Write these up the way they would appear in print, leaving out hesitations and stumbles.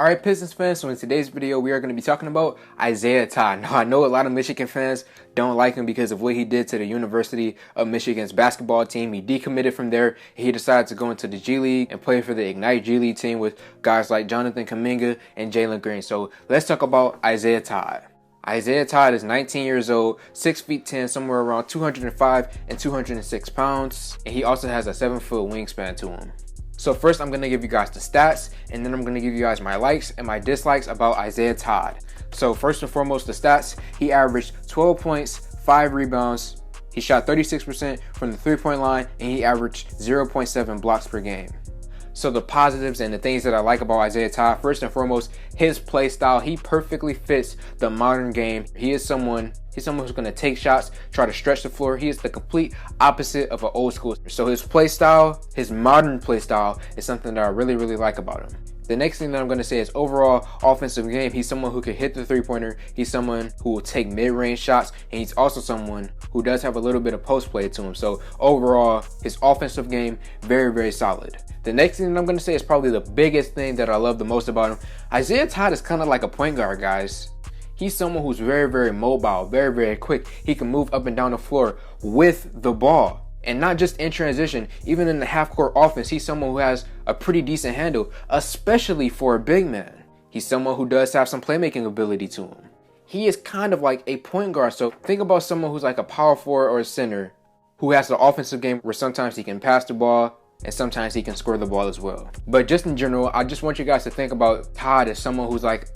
Alright, Pistons fans, so in today's video, we are going to be talking about Isaiah Todd. Now, I know a lot of Michigan fans don't like him because of what he did to the University of Michigan's basketball team. He decommitted from there. He decided to go into the G League and play for the Ignite G League team with guys like Jonathan Kuminga and Jalen Green. So let's talk about Isaiah Todd. Isaiah Todd is 19 years old, 6'10", somewhere around 205 and 206 pounds. And he also has a 7-foot wingspan to him. So first I'm going to give you guys the stats, and then I'm going to give you guys my likes and my dislikes about Isaiah Todd. So first and foremost, the stats: he averaged 12 points, 5 rebounds, he shot 36% from the three-point line, and he averaged 0.7 blocks per game. So the positives and the things that I like about Isaiah Todd, first and foremost, his play style. He perfectly fits the modern game. He's someone who's going to take shots, try to stretch the floor. He is the complete opposite of an old school. So his play style, his modern play style, is something that I really like about him. The next thing that I'm going to say is overall offensive game. He's someone who can hit the three-pointer. He's someone who will take mid-range shots, and he's also someone who does have a little bit of post play to him. So overall, his offensive game, very solid. The next thing that I'm going to say is probably the biggest thing that I love the most about him. Isaiah Todd is kind of like a point guard, guys. He's someone who's very mobile, very quick. He can move up and down the floor with the ball. And not just in transition, even in the half-court offense, he's someone who has a pretty decent handle, especially for a big man. He's someone who does have some playmaking ability to him. He is kind of like a point guard. So think about someone who's like a power forward or a center who has the offensive game where sometimes he can pass the ball and sometimes he can score the ball as well. But just in general, I just want you guys to think about Todd as someone who's like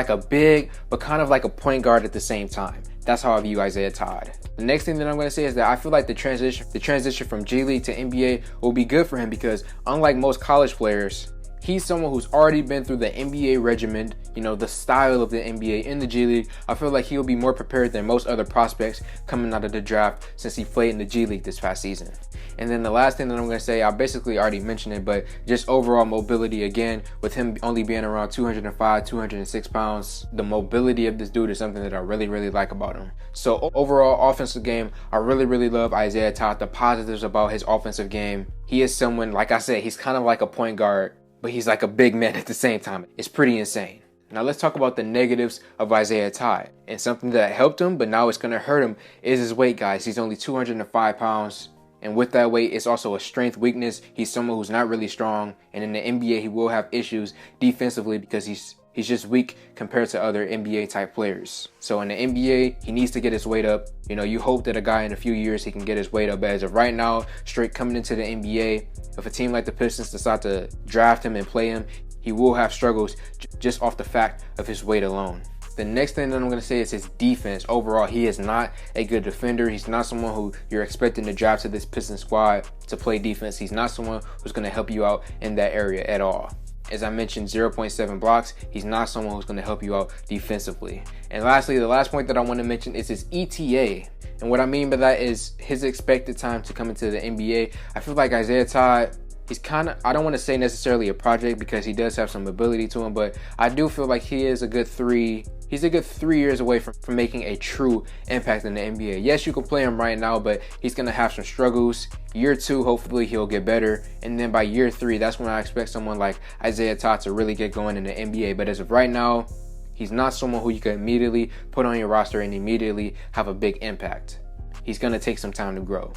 a big, but kind of like a point guard at the same time. That's how I view Isaiah Todd. The next thing that I'm going to say is that I feel like the transition from G League to NBA will be good for him because unlike most college players, he's someone who's already been through the NBA regimen, you know, the style of the NBA in the G League. I feel like he'll be more prepared than most other prospects coming out of the draft since he played in the G League this past season. And then the last thing that I'm going to say, I basically already mentioned it, but just overall mobility, again, with him only being around 205, 206 pounds, the mobility of this dude is something that I really like about him. So overall offensive game, I really love Isaiah Todd. The positives about his offensive game: he is someone, like I said, he's kind of like a point guard, but he's like a big man at the same time. It's pretty insane. Now let's talk about the negatives of Isaiah Todd. And something that helped him, but now it's going to hurt him, is his weight, guys. He's only 205 pounds. And with that weight, it's also a strength weakness. He's someone who's not really strong. And in the NBA, he will have issues defensively because he's just weak compared to other NBA type players. So in the NBA, he needs to get his weight up. You know, you hope that a guy in a few years, he can get his weight up. But as of right now, straight coming into the NBA, if a team like the Pistons decide to draft him and play him, he will have struggles just off the fact of his weight alone. The next thing that I'm going to say is his defense. Overall, he is not a good defender. He's not someone who you're expecting to draft to this Pistons squad to play defense. He's not someone who's going to help you out in that area at all. As I mentioned, 0.7 blocks. He's not someone who's going to help you out defensively. And lastly, the last point that I want to mention is his ETA. And what I mean by that is his expected time to come into the NBA. I feel like Isaiah Todd, he's kind of, I don't want to say necessarily a project because he does have some ability to him, but I do feel like he is a good 3 years away from making a true impact in the NBA. Yes, you can play him right now, but he's going to have some struggles. Year 2, hopefully he'll get better. And then by year 3, that's when I expect someone like Isaiah Todd to really get going in the NBA. But as of right now, he's not someone who you can immediately put on your roster and immediately have a big impact. He's going to take some time to grow.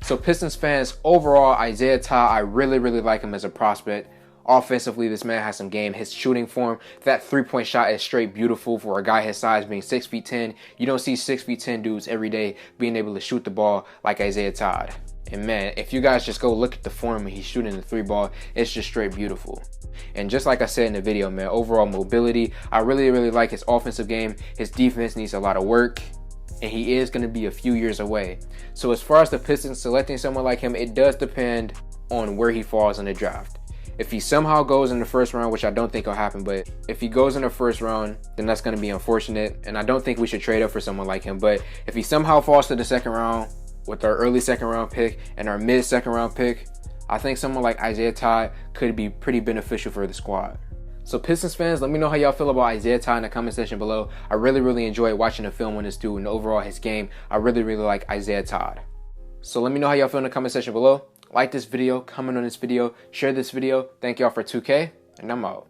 So Pistons fans, overall, Isaiah Todd, I really like him as a prospect. Offensively, this man has some game. His shooting form, that three-point shot is straight beautiful for a guy his size, being 6'10". You don't see 6'10" dudes every day being able to shoot the ball like Isaiah Todd. And man, if you guys just go look at the form he's shooting the 3 ball, it's just straight beautiful. And just like I said in the video, man, overall mobility, I really like his offensive game. His defense needs a lot of work, and he is going to be a few years away. So as far as the Pistons selecting someone like him, it does depend on where he falls in the draft. If he somehow goes in the first round, which I don't think will happen, but if he goes in the first round, then that's going to be unfortunate. And I don't think we should trade up for someone like him. But if he somehow falls to the second round with our early second round pick and our mid second round pick, I think someone like Isaiah Todd could be pretty beneficial for the squad. So Pistons fans, let me know how y'all feel about Isaiah Todd in the comment section below. I really enjoyed watching the film on this dude and overall his game. I really like Isaiah Todd. So let me know how y'all feel in the comment section below. Like this video, comment on this video, share this video. Thank y'all for 2K, and I'm out.